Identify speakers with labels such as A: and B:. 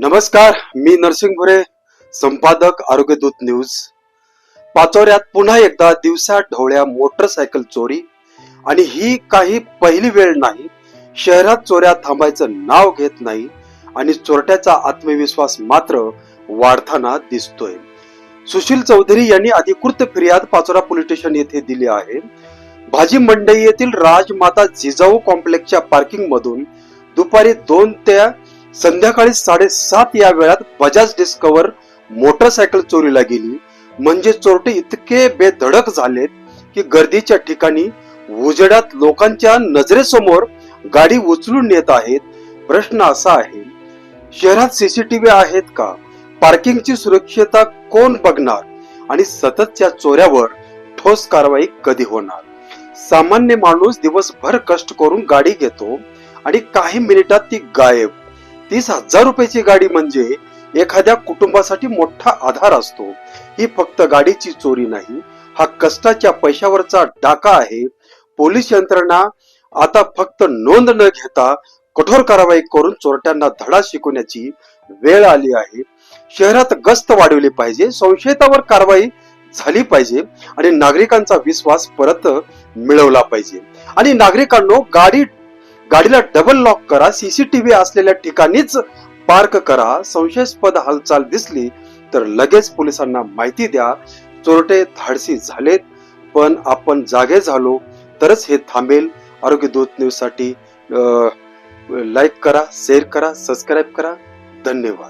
A: नमस्कार, मी नरसिंग भुरे, संपादक आरोग्य दूत न्यूज. पाचोऱ्यात पुन्हा एकदा दिवसा ढवळ्या मोटरसायकल चोरी. आणि ही काही पहिली वेळ नाही. शहरात चोऱ्या थांबायचं नाव घेत नाही आणि चोरट्याचा आत्मविश्वास मात्र वाढताना दिसतोय. सुशील चौधरी यांनी अधिकृत फिर्याद पाचोरा पोलीस स्टेशन येथे दिली आहे. भाजी मंडई येथील राजमाता जिजाऊ कॉम्प्लेक्सच्या पार्किंग मधून दुपारी 2 ते संध्याकाळी 7:30 या वेळात बजाज डिस्कवर मोटरसायकल चोरीला गेली. म्हणजे चोरटे इतके बेधडक झालेत की गर्दीच्या ठिकाणी उजेडात लोकांच्या नजरेसमोर गाडी उचलून नेत आहेत. प्रश्न असा आहे, शहरात सीसीटीव्ही आहेत का? पार्किंगची सुरक्षितता कोण बघणार? आणि सततच्या चोऱ्यावर ठोस कारवाई कधी होणार? सामान्य माणूस दिवसभर कष्ट करून गाडी घेतो आणि काही मिनिटात ती गायब. 30,000 रुपयाची गाडी म्हणजे एखाद्या कुटुंबासाठी मोठा आधार असतो. ही फक्त गाडीची चोरी नाही, हा कष्टाच्या पैशावरचा डाका आहे. पोलीस यंत्रणा आता फक्त नोंद न घेता कठोर कारवाई करून चोरट्यांना धडा शिकवण्याची वेळ आली आहे. शहरात गस्त वाढवली पाहिजे, संशयितावर कारवाई झाली पाहिजे आणि नागरिकांचा विश्वास परत मिळवला पाहिजे. आणि नागरिकांनो, गाडीला डबल लॉक करा, सीसीटीव्ही असलेल्या ठिकाणीच पार्क करा. संशयास्पद हालचाल दिसली तर लगेच पोलिसांना माहिती द्या. चोरटे धाडसी झालेत, पण आपण जागे झालो तरच हे थांबेल. आरोग्य दूत न्यूज साठी लाईक करा, शेअर करा, सबस्क्राईब करा. धन्यवाद.